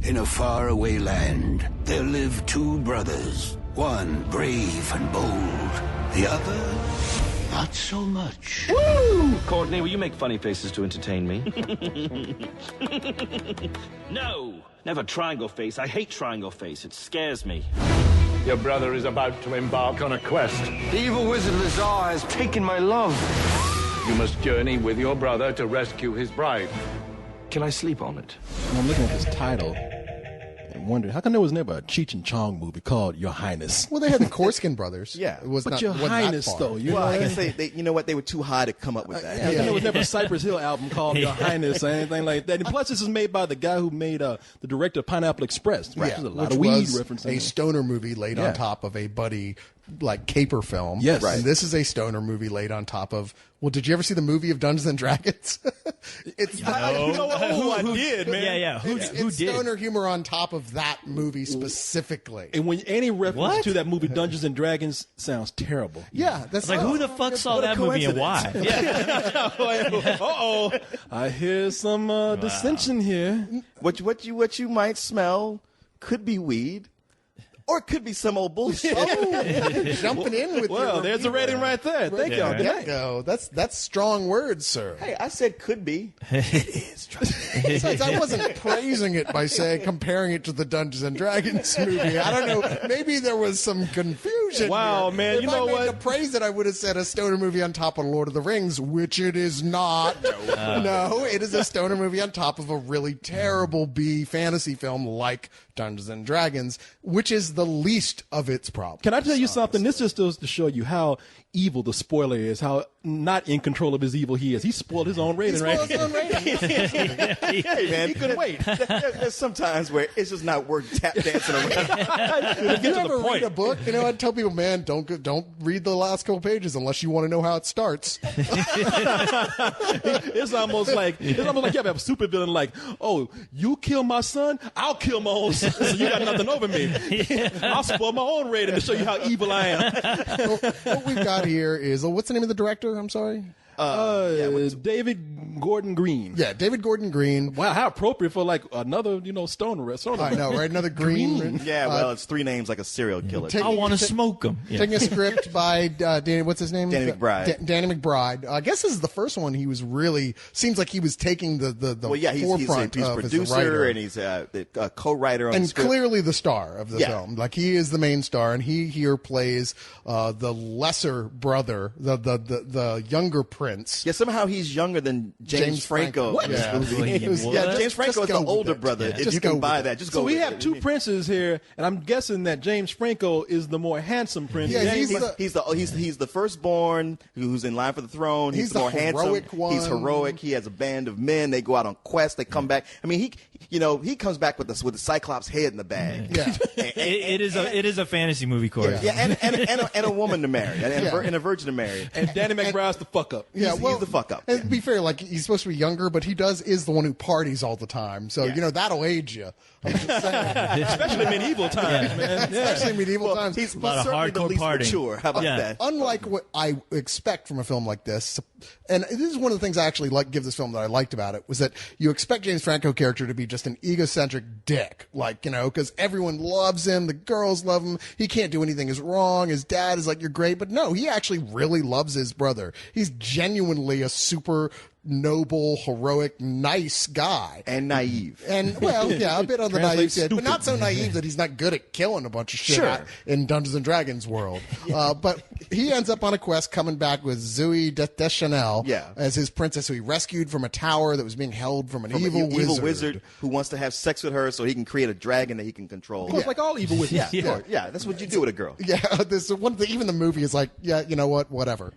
In a faraway land, there live two brothers. One brave and bold, the other not so much. Woo! Courtney, will you make funny faces to entertain me? No! Never triangle face. I hate triangle face. It scares me. Your brother is about to embark on a quest. The evil wizard Lazar has taken my love. You must journey with your brother to rescue his bride. Can I sleep on it? I'm looking at this title and wondering, how come there was never a Cheech and Chong movie called Your Highness? Well, they had the Korskin brothers. Yeah. It was But not, Your wasn't that Highness, far. though. You Well, know I what guess they, you know what, they were too high to come up with that. Yeah, there was never a Cypress Hill album called Your Highness or anything like that. And plus, this is made by the guy who made the director of Pineapple Express. Right? There's a lot which of weed was references. a stoner movie laid on top of a buddy like caper film. Yes. Right. And this is a stoner movie laid on top of. Well, did you ever see the movie of Dungeons and Dragons? It's you know what? I did, man. Yeah. Who it's did? stoner humor on top of that movie specifically. And when any reference What? to that movie Dungeons and Dragons sounds terrible. Yeah, that's Like, who the fuck saw that movie and why? Uh-oh. I hear some dissension here. What you might smell could be weed, or it could be some old bullshit. Jumping in with Well, your there's a rating right there. Thank you. There you go. That's strong words, sir. Hey, I said could be. Besides, I wasn't praising it by saying comparing it to the Dungeons and Dragons movie. I don't know. Maybe there was some confusion. Wow, here. man, If you know I what? To praise it, I would have said a stoner movie on top of Lord of the Rings, which it is not. No, it is a stoner movie on top of a really terrible B fantasy film like Dungeons and Dragons, which is the least of its problems. Can I tell you something? This just goes to show you how evil the spoiler is, how not in control of his evil he is. He spoiled his own rating, right? His own rating. Hey, man, He couldn't wait. There's sometimes where it's just not worth tap dancing around. If you ever read a book, I'd tell people, man, don't read the last couple pages unless you want to know how it starts. It's almost like you have a supervillain like, oh, you kill my son, I'll kill my own son, so you got nothing over me. I'll spoil my own rating to show you how evil I am. What we've got here is, what's the name of the director? I'm sorry. David Gordon Green. Yeah, David Gordon Green. Wow, how appropriate for like another, stoner. I know, right? Another Green. Yeah, well, it's three names like a serial killer. I want to smoke them. Yeah. Taking a script by Danny, what's his name? Danny McBride. Danny McBride. I guess this is the first one he was really, seems like he was taking the forefront he's of producer as a writer. and he's a co-writer on the And script. clearly the star of the film. Like, he is the main star, and he here plays the lesser brother, the younger prince. Yeah, somehow he's younger than James Franco. What? in this Yeah. movie. Yeah, James Franco is the older brother. If you can buy that, just go So we with have it. two princes here, and I'm guessing that James Franco is the more handsome prince. Yeah, He's the firstborn who's in line for the throne. He's the more heroic handsome. one. He's heroic. He has a band of men. They go out on quests. They come back. I mean, he comes back with the Cyclops head in the bag. Yeah. It is a fantasy movie, Corey. Yeah, and a woman to marry, and a virgin to marry. And Danny McBride's the fuck up. Yeah, He's the fuck up. And to be fair, like, he's supposed to be younger, but he is the one who parties all the time. So, that'll age you. I'm just saying. Especially medieval times, man. Yeah. Especially medieval times. He's lot of certainly the hardcore least partying. mature. How about that? Unlike what I expect from a film like this, and this is one of the things I actually give this film that I liked about it, was that you expect James Franco character to be just an egocentric dick, because everyone loves him, the girls love him, he can't do anything is wrong, his dad is like, you're great, but no, he actually really loves his brother. He's genuinely a super noble, heroic, nice guy. And naive. And, well, yeah, a bit on the naive Translates side, but stupid. not so naive that he's not good at killing a bunch of shit Sure. in Dungeons and Dragons world. But he ends up on a quest coming back with Zooey Deschanel as his princess, who he rescued from a tower that was being held from an evil wizard. Who wants to have sex with her so he can create a dragon that he can control. Of course, like all evil wizards. Yeah, that's what you do with a girl. Yeah, even the movie is like, yeah, you know what, whatever.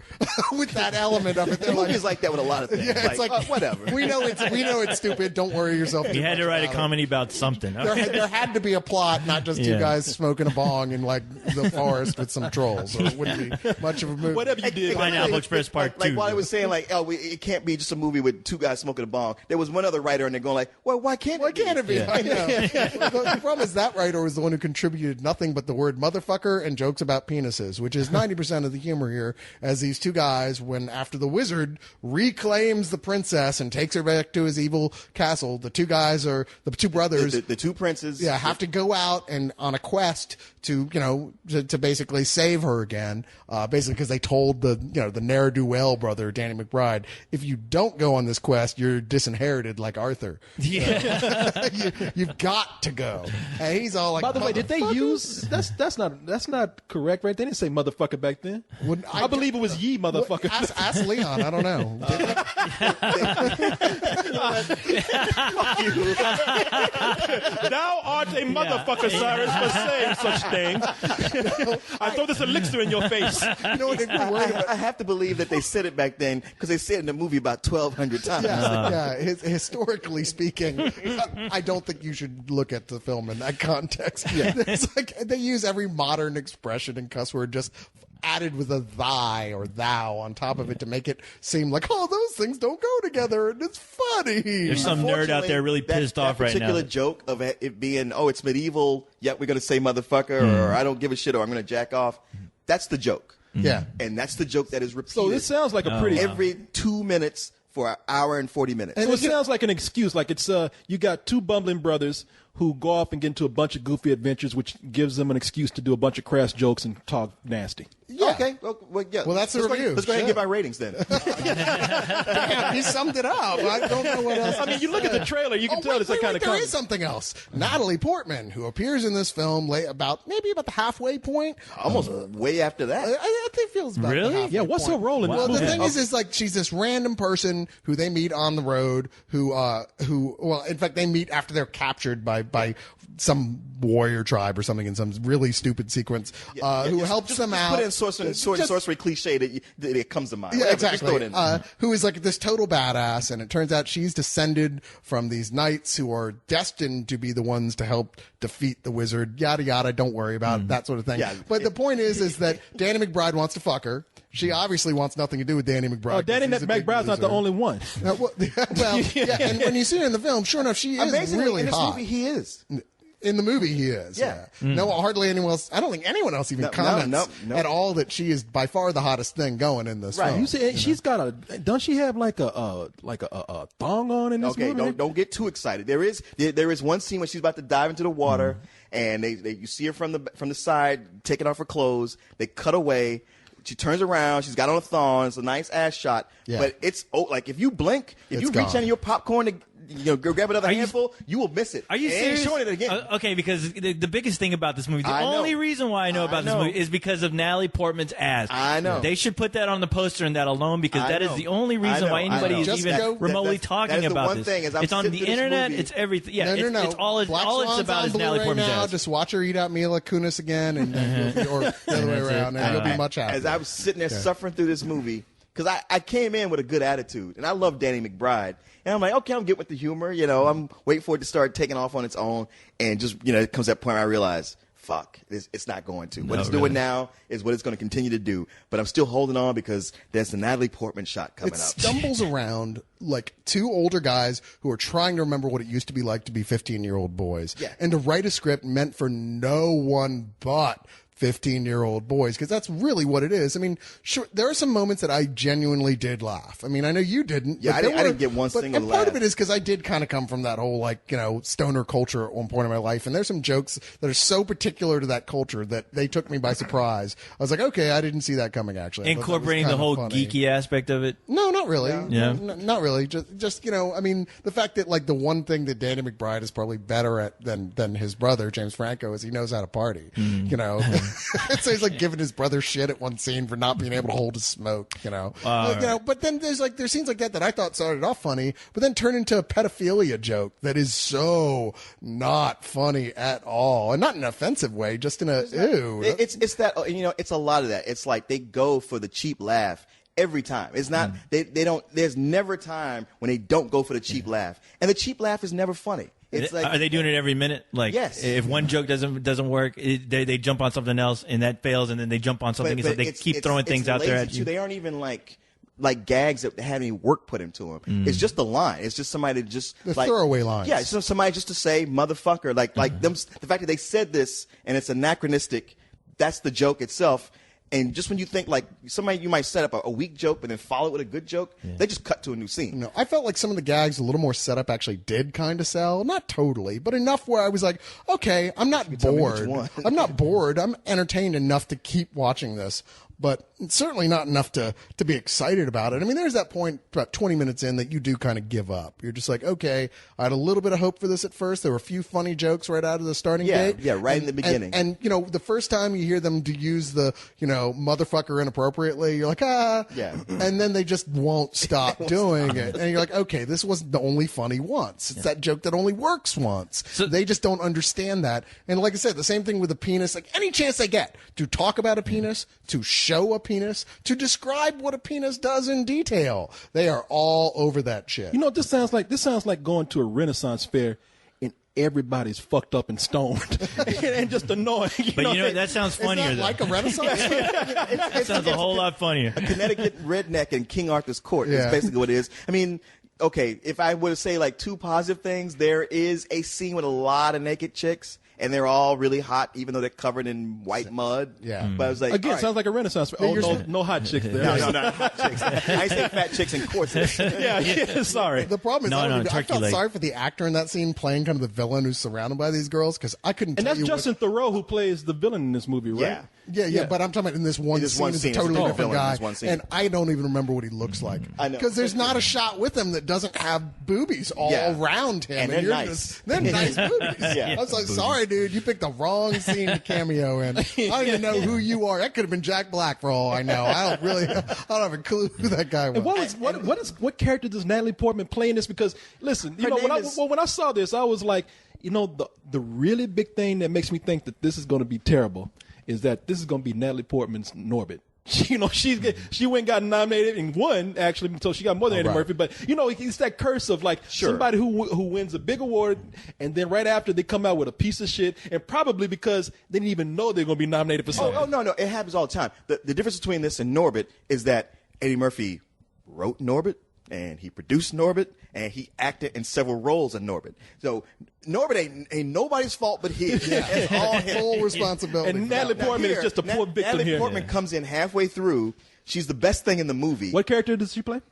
With that element of it, The they're movie like, is like that with a lot of things. yeah, it's like whatever. We know it's stupid. Don't worry yourself. You too had to much write a about it. comedy about something. There had to be a plot, not just two Yeah. guys smoking a bong in like the forest with some trolls. Or it wouldn't be much of a movie. Whatever you did. Pineapple Express Part 2. Like while I was saying, it can't be just a movie with two guys smoking a bong. There was one other writer, and they're going like, well, why can't it be? I know. The problem is that writer was the one who contributed nothing but the word motherfucker and jokes about penises, which is 90% of the humor here, as these two guys, when after the wizard reclaims frames the princess and takes her back to his evil castle. The two guys are the two brothers. The two princes. Yeah, have to go out and on a quest to to basically save her again. Basically, because they told the ne'er do well brother Danny McBride, if you don't go on this quest, you're disinherited like Arthur. Yeah. You've got to go. And he's all like, By the way, did they use that's not correct, right? They didn't say motherfucker back then. I believe it was ye motherfucker. Ask Leon. I don't know. Thou art a motherfucker, Cyrus, for saying such things. I throw this elixir in your face. You know what they were worried about? I have to believe that they said it back then because they said it in the movie about 1,200 times. Historically speaking, I don't think you should look at the film in that context. It's like they use every modern expression and cuss word just added with a thy or thou on top of it to make it seem like, oh, those things don't go together, and it's funny. There's some nerd out there really pissed off right now. That particular joke of it being, oh, it's medieval, yet we're going to say motherfucker, or I don't give a shit, or I'm going to jack off. That's the joke. Yeah. And that's the joke that is repeated. So this sounds like a pretty every 2 minutes for an hour and 40 minutes. So it sounds like an excuse. Like it's you got two bumbling brothers who go off and get into a bunch of goofy adventures, which gives them an excuse to do a bunch of crass jokes and talk nasty. Yeah. Okay. Well, yeah. Well, that's the review. Let's go ahead and get my ratings then. Damn, he summed it up. I don't know what else. I mean, you look at the trailer, you can tell it's that kind of There comedy. is something else. Natalie Portman, who appears in this film about the halfway point. Almost way after that. I think it feels about Really? the halfway Yeah, what's her point. role in Well, this the movie? thing is like she's this random person who they meet on the road who in fact they meet after they're captured by some warrior tribe or something in some really stupid sequence who helps them out. Put in sword and sorcery cliche that it comes to mind. Yeah, Whatever, just exactly. throw it in. Who is like this total badass, and it turns out she's descended from these knights who are destined to be the ones to help defeat the wizard. Yada yada. Don't worry about it, that sort of thing. Yeah, but the point is that Danny McBride wants to fuck her. She obviously wants nothing to do with Danny McBride. Oh, Danny because he's a big McBride's not the loser. only one. And when you see her in the film, sure enough, she is Amazingly, really in this hot. movie, he is. In the movie, he is. Yeah. No, hardly anyone else. I don't think anyone else even comments no. at all that she is by far the hottest thing going in this film. You say she's got a? Don't she have like a thong on in this Okay, movie? don't get too excited. There is one scene when she's about to dive into the water, and you see her from the side taking off her clothes. They cut away. She turns around. She's got on a thong. It's a nice ass shot. Yeah. But it's like if you blink, if It's you reach gone. into your popcorn to go grab another handful, you will miss it. Are you And serious? showing it again. Okay, because the biggest thing about this movie, the I know. only reason why I know about this know. movie is because of Natalie Portman's ass. I know. They should put that on the poster and that alone because I that is know. the only I reason know. why I anybody know. is Just even go- remotely that talking is the about one this. thing, as I'm It's on sitting the through this internet. movie- It's everything. Yeah, No. it's all Black all it's Swan's about on is Natalie Blu-ray Portman's now. ass. Just watch her eat out Mila Kunis again, or the other way around, and you'll be much happier. As I was sitting there suffering through this movie, because I came in with a good attitude, and I love Danny McBride. And I'm like, okay, I'm getting with the humor. I'm waiting for it to start taking off on its own. And just, it comes that point where I realize, fuck, it's not going to. What it's doing now is what it's going to continue to do. But I'm still holding on because there's the Natalie Portman shot coming It up. stumbles around like two older guys who are trying to remember what it used to be like to be 15-year-old boys, Yeah. and to write a script meant for no one but 15-year-old boys, because that's really what it is. I mean, sure, there are some moments that I genuinely did laugh. I mean, I know you didn't. Yeah, but I didn't get one single and part of laugh. it is because I did kind of come from that whole stoner culture at one point in my life, and there's some jokes that are so particular to that culture that they took me by surprise. I was like, okay, I didn't see that coming. Actually, I thought that was Incorporating the kind of whole funny. geeky aspect of it. No, not really. Yeah. Not really. Just I mean, the fact that like the one thing that Danny McBride is probably better at than his brother James Franco is he knows how to party. So he's like giving his brother shit at one scene for not being able to hold his smoke. But then there's scenes like that I thought started off funny, but then turn into a pedophilia joke that is so not funny at all, and not in an offensive way, just in a ew. It's that, it's a lot of that. It's like they go for the cheap laugh every time. It's not, they don't, there's never a time when they don't go for the cheap laugh. And the cheap laugh is never funny. It's like, Are they doing it every minute? Like, Yes. if one joke doesn't work, they jump on something else and that fails, and then they jump on something. So they keep throwing things out there lazy, at you. too. They aren't even like gags that had any work put into them. It's just the line. It's just somebody to just The throwaway lines. Yeah, it's just somebody just to say motherfucker. Like them. The fact that they said this and it's anachronistic. That's the joke itself. And just when you think like somebody you might set up a weak joke but then follow it with a good joke, they just cut to a new scene. No, I felt like some of the gags a little more setup actually did kind of sell. Not totally, but enough where I was like, okay, I'm not bored. I'm not bored. I'm entertained enough to keep watching this. But certainly not enough to be excited about it. I mean, there's that point about 20 minutes in that you do kind of give up. You're just like, okay, I had a little bit of hope for this at first. There were a few funny jokes right out of the starting gate. Yeah, right in the beginning. And, you know, the first time you hear them to use the, you know, motherfucker inappropriately, you're like, ah. Yeah. And then they just won't stop doing it. And you're like, okay, this wasn't only funny once. It's that joke that only works once. So they just don't understand that. And like I said, the same thing with the penis. Like any chance they get to talk about a penis, to show a penis, to describe what a penis does in detail. They are all over that shit. You know what this sounds like? This sounds like going to a Renaissance fair and everybody's fucked up and stoned and just annoying. But you know, that sounds funnier. Is that like a Renaissance fair? That sounds a whole lot funnier. A Connecticut redneck in King Arthur's court is basically what it is. I mean, okay, if I were to say like two positive things, there is a scene with a lot of naked chicks. And they're all really hot, even though they're covered in white mud. Yeah. But I was like, Again, all right. sounds like a Renaissance fair. Oh, no hot chicks there. No, not hot chicks. I say fat chicks in corsets. yeah, sorry. The problem is, I felt sorry for the actor in that scene playing kind of the villain who's surrounded by these girls because I couldn't. And tell that's you Justin Theroux who plays the villain in this movie, right? Yeah. But I'm talking about in this one scene, it's a totally different guy, and I don't even remember what he looks like. I know because there's not a shot with him that doesn't have boobies all around him, and they're nice. They're nice boobies. I was like, sorry, dude, you picked the wrong scene to cameo in. I don't even know who you are. That could have been Jack Black for all I know. I don't have a clue who that guy was. And what character does Natalie Portman play in this? Because listen, you know, when I saw this, I was like, you know, the really big thing that makes me think that this is going to be terrible is that this is going to be Natalie Portman's Norbit. You know, she went and got nominated and won, actually, until she got more than Eddie Murphy. But, you know, it's that curse of, like, somebody who wins a big award, and then right after they come out with a piece of shit, and probably because they didn't even know they're going to be nominated for something. Oh, no, it happens all the time. The difference between this and Norbit is that Eddie Murphy wrote Norbit, and he produced Norbit, and he acted in several roles in Norbit. So Norbit ain't nobody's fault but his. It's all his. Full responsibility. And Natalie Portman is just a poor victim Natalie here. Portman comes in halfway through. She's the best thing in the movie. What character does she play?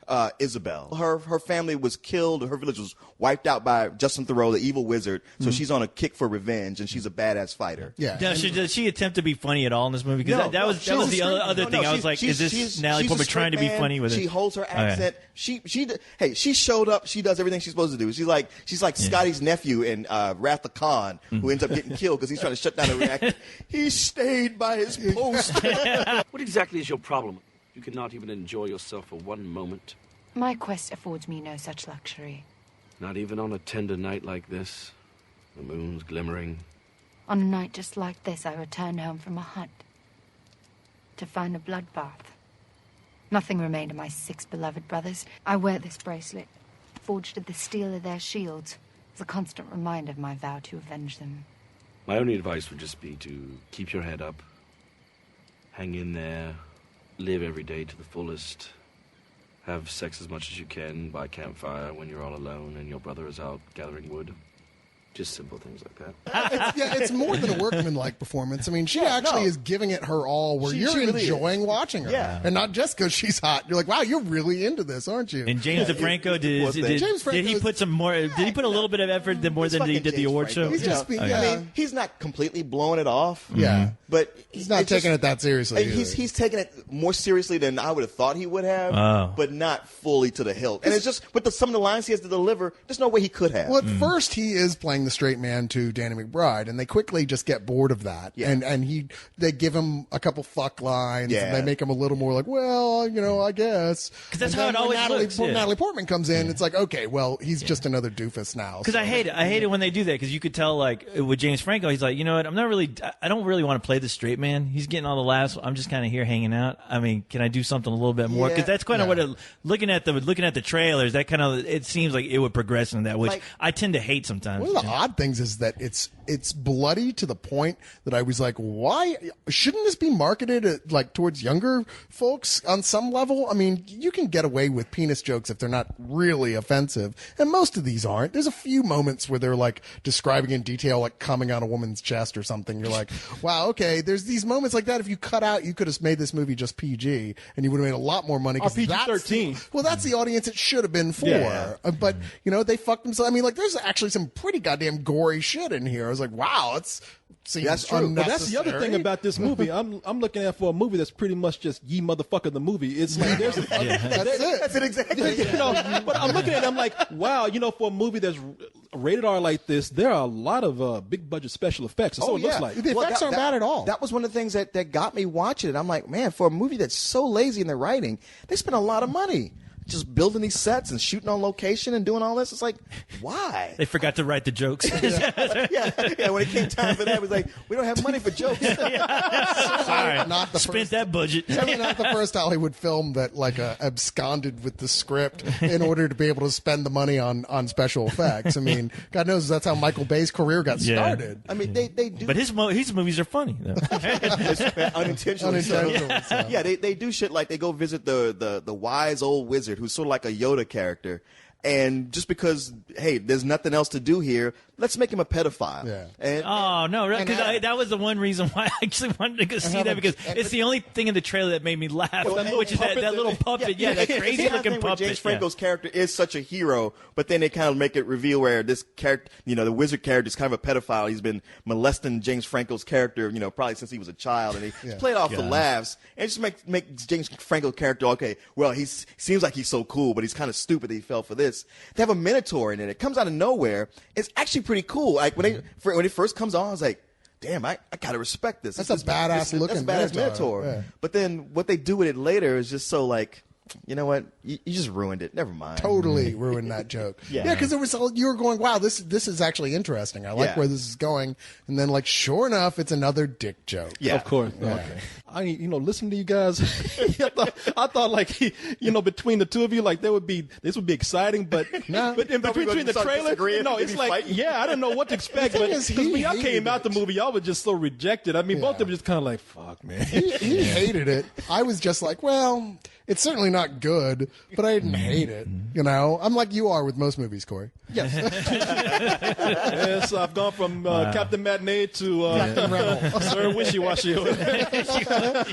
Isabel. Her family was killed. Her village was wiped out by Justin Theroux, the evil wizard. So she's on a kick for revenge, and she's a badass fighter. Yeah. Does she attempt to be funny at all in this movie? Because that was the other thing. I was like, is this Natalie Portman trying to be funny with it? She holds her accent. Okay. She showed up. She does everything she's supposed to do. She's like Scotty's nephew in Wrath of Khan, who ends up getting killed because he's trying to shut down the reactor. He stayed by his post. What exactly is your problem? You cannot even enjoy yourself for one moment. My quest affords me no such luxury. Not even on a tender night like this. The moon's glimmering. On a night just like this, I return home from a hunt to find a bloodbath. Nothing remained of my 6 beloved brothers. I wear this bracelet, forged of the steel of their shields, as a constant reminder of my vow to avenge them. My only advice would just be to keep your head up. Hang in there. Live every day to the fullest. Have sex as much as you can by campfire when you're all alone and your brother is out gathering wood. Just simple things like that. It's more than a workmanlike performance. I mean, she actually is giving it her all where you're really enjoying watching her. Yeah. And not just because she's hot. You're like, wow, you're really into this, aren't you? And James DeFranco, did he put some more? Did he put a little bit of effort more than he did the award show? He's just being, I mean, he's not completely blowing it off. Yeah. But he's not taking it that seriously. He's taking it more seriously than I would have thought he would have, but not fully to the hilt. And it's just with some of the lines he has to deliver, there's no way he could have. Well, at first he is playing the straight man to Danny McBride, and they quickly just get bored of that. Yeah. And they give him a couple fuck lines, Yeah. and they make him a little more like, well, you know, I guess. Because that's and how it then when always looks. Natalie Portman comes in, it's like, okay, well, he's just another doofus now. Because I hate it when they do that, because you could tell, like, with James Franco, he's like, you know what, I don't really want to play the straight man. He's getting all the laughs. I'm just kind of here hanging out. I mean, can I do something a little bit more? Because that's kind of what looking at the trailers, that kind of, it seems like it would progress in that, which I tend to hate sometimes. One of the odd things is that it's bloody to the point that I was like, why shouldn't this be marketed like towards younger folks on some level? I mean, you can get away with penis jokes if they're not really offensive, and most of these aren't. There's a few moments where they're like describing in detail like coming on a woman's chest or something. You're like, wow, okay. There's these moments like that. If you cut out, you could have made this movie just PG, and you would have made a lot more money. Or PG-13. Well, that's the audience it should have been for. Yeah. But they fucked themselves. I mean, like, there's actually some pretty goddamn gory shit in here. I was like, wow, that's true. But that's the other thing about this movie. I'm looking at for a movie that's pretty much just ye motherfucker the movie. It's like that's it. That's it exactly. But I'm looking at it, I'm like, wow, for a movie that's rated R like this, there are a lot of big budget special effects. That's what it looks like. The effects aren't bad at all. That was one of the things that got me watching it. I'm like, man, for a movie that's so lazy in the writing, they spent a lot of money just building these sets and shooting on location and doing all this. It's like, why? They forgot to write the jokes. yeah. When it came time for that, it was like, we don't have money for jokes. Sorry, not the spent first, that budget. Certainly not the first Hollywood film that absconded with the script in order to be able to spend the money on special effects. I mean, God knows that's how Michael Bay's career got started. I mean, they do. But his movies are funny, though. Unintentionally. So. Yeah, they do shit like they go visit the wise old wizard who's sort of like a Yoda character. And just because, hey, there's nothing else to do here, let's make him a pedophile. Yeah. Oh, no, because that was the one reason why I actually wanted to go see that, because it's the only thing in the trailer that made me laugh, which is that little puppet. Yeah, that crazy-looking puppet. James Franco's character is such a hero, but then they kind of make it reveal where this character, the wizard character is kind of a pedophile. He's been molesting James Franco's character, probably since he was a child, and he's played off the laughs. And it just makes James Franco's character, okay, well, he seems like he's so cool, but he's kind of stupid that he fell for this. They have a Minotaur in it. It comes out of nowhere. It's actually pretty cool. Like when it first comes on, I was like, damn, I gotta respect this. That's a badass looking Minotaur. Yeah. But then what they do with it later is just so like, you know what? You just ruined it. Never mind. Totally ruined that joke. Yeah, because you were going, wow, this is actually interesting. I like where this is going. And then, like, sure enough, it's another dick joke. Yeah, of course. Yeah. Okay. I listening to you guys, I thought like, between the two of you, like this would be exciting, but in between the trailer, it's like, I didn't know what to expect. But because when y'all came out the movie, y'all were just so rejected. I mean, both of them just kind of like, fuck, man. He hated it. I was just like, well, it's certainly not good, but I didn't hate it. I'm like you are with most movies, Corey. Yes. Yes, I've gone from Captain Matinee to Captain Rental. Sir Wishy-Washy.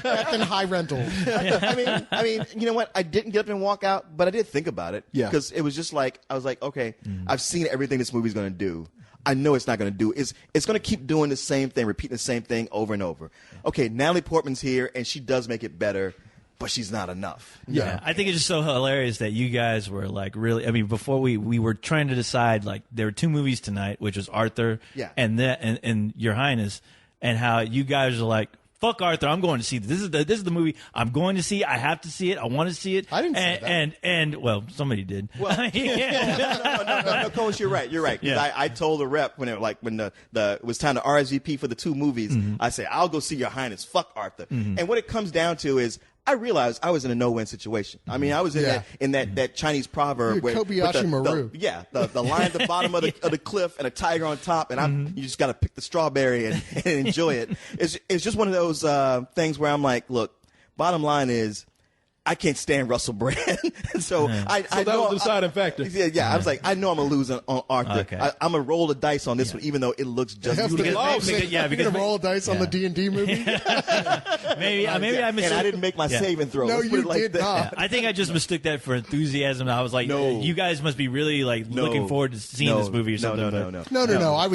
Captain High Rental. I mean, you know what? I didn't get up and walk out, but I did think about it. Yeah. Because it was just like, I was like, okay, I've seen everything this movie's going to do. I know it's not going to do. It's going to keep doing the same thing, repeating the same thing over and over. Okay, Natalie Portman's here, and she does make it better, but she's not enough. Yeah, I think it's just so hilarious that you guys were like really. I mean, before we were trying to decide, like there were two movies tonight, which was Arthur, and Your Highness, and how you guys are like, fuck Arthur, I'm going to see this. This is the movie I'm going to see. I have to see it. I want to see it. I didn't say that. And well, somebody did. Well, no, Coach, you're right. Yeah. I told the rep when it was time to RSVP for the two movies, I say I'll go see Your Highness. Fuck Arthur. And what it comes down to is, I realized I was in a no-win situation. I mean, I was in that Chinese proverb where Kobayashi Maru. The lion at the bottom of the cliff and a tiger on top, and you just got to pick the strawberry and enjoy it. It's just one of those things where I'm like, look, bottom line is, I can't stand Russell Brand. So that was the deciding factor. Yeah, I was like, I know I'm going to lose on Arthur. Okay. I'm going to roll the dice on this one, even though it looks just you're going to roll dice on the D&D movie? maybe I mistook. And I didn't make my saving throw. No, you did not. Yeah, I think I just mistook that for enthusiasm. I was like, you guys must be really like looking forward to seeing this movie or something. No. I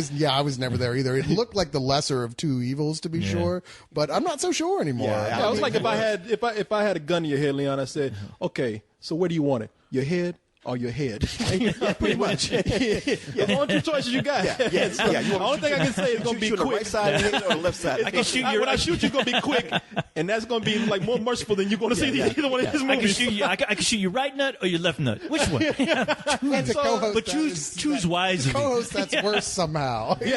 was never there either. It looked like the lesser of two evils, to be sure, but I'm not so sure anymore. I was like, if I had a gun to your head, Leon, I said, okay, so where do you want it? Your head or your head? Pretty much. The only two choices you got. The only thing I can say is going to be quick. The right side of the head or the left side? I can shoot you. When I shoot you, it's going to be quick, and that's going to be like more merciful than you're going to see either one of these movies. I can shoot you right nut or your left nut. Which one? But choose wisely. Co-host, that's worse somehow. He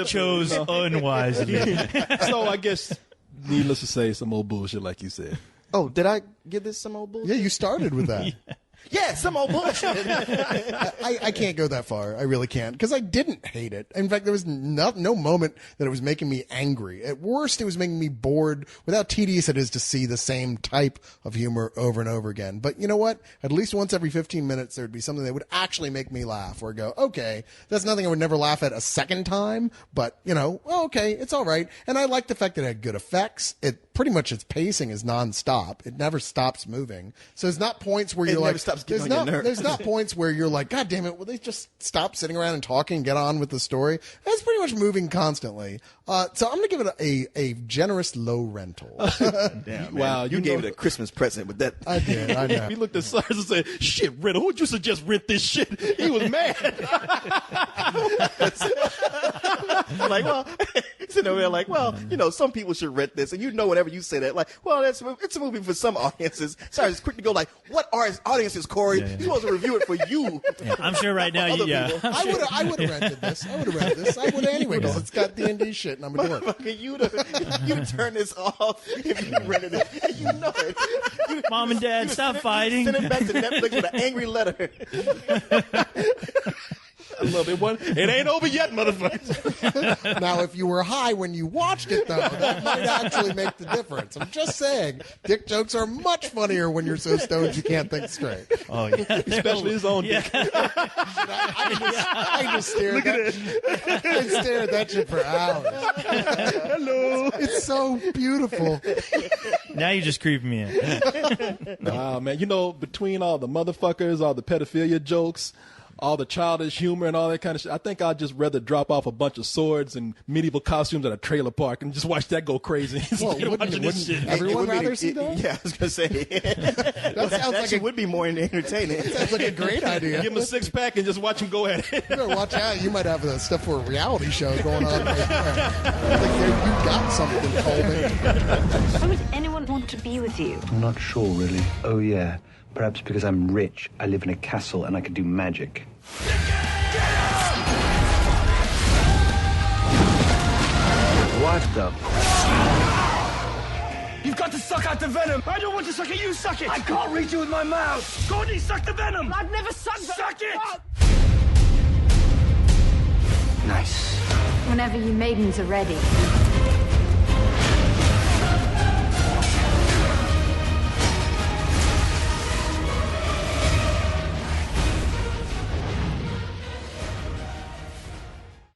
chose unwisely. So I guess, needless to say, some old bullshit like you said. Oh, did I give this some old bullshit? Yeah, you started with that. Yeah, some old bullshit. I can't go that far. I really can't, because I didn't hate it. In fact, there was no moment that it was making me angry. At worst, it was making me bored with how tedious it is to see the same type of humor over and over again. But you know what? At least once every 15 minutes, there would be something that would actually make me laugh, or go, okay, that's nothing I would never laugh at a second time, but, you know, well, okay, it's all right. And I like the fact that it had good effects. It pretty much, its pacing is nonstop. It never stops moving. So there's not points where you're like, there's not points where you're like, God damn it, will they just stop sitting around and talking and get on with the story? It's pretty much moving constantly. So I'm going to give it a generous low rental. Damn, man. Wow, you gave it a Christmas present with that. I did, I know. He looked at Cyrus and said, shit, rental, who'd you suggest rent this shit? He was mad. Like, well, sitting over there like, well, you know, some people should rent this. And you know, whenever you say that, like, well, it's a movie for some audiences. Sorry, it's quick to go like, what are audiences, Corey? You're supposed to review it for you. Yeah, I'm sure right now, I would have rented this. I would have rented this. I would have anyway, because it's got D&D shit, and I'm a dork. You'd turn this off if you rented it. And you know it. Mom and Dad, stop fighting. Send it back to Netflix with an angry letter. I love it. It ain't over yet, motherfucker. Now, if you were high when you watched it, though, that might actually make the difference. I'm just saying, dick jokes are much funnier when you're so stoned you can't think straight. Oh, yeah. Especially his own dick. I can just stare at that. I can stare at that shit for hours. Hello. It's so beautiful. Now you just creep me in. Wow, man. You know, between all the motherfuckers, all the pedophilia jokes, all the childish humor and all that kind of shit, I think I'd just rather drop off a bunch of swords and medieval costumes at a trailer park and just watch that go crazy. Well, wouldn't everyone rather see that? Yeah, I was going to say. that sounds like it would be more entertaining. Sounds like a great idea. Give him a six-pack and just watch him go at it. You better watch out. You might have stuff for a reality show going on right there. I think you got something, Coleman. Why would anyone want to be with you? I'm not sure, really. Oh, yeah. Perhaps because I'm rich, I live in a castle, and I can do magic. What the? You've got to suck out the venom! I don't want to suck it, you suck it! I can't reach it with my mouth! Courtney, suck the venom! I've never sucked it! Suck it! Nice. Whenever you maidens are ready.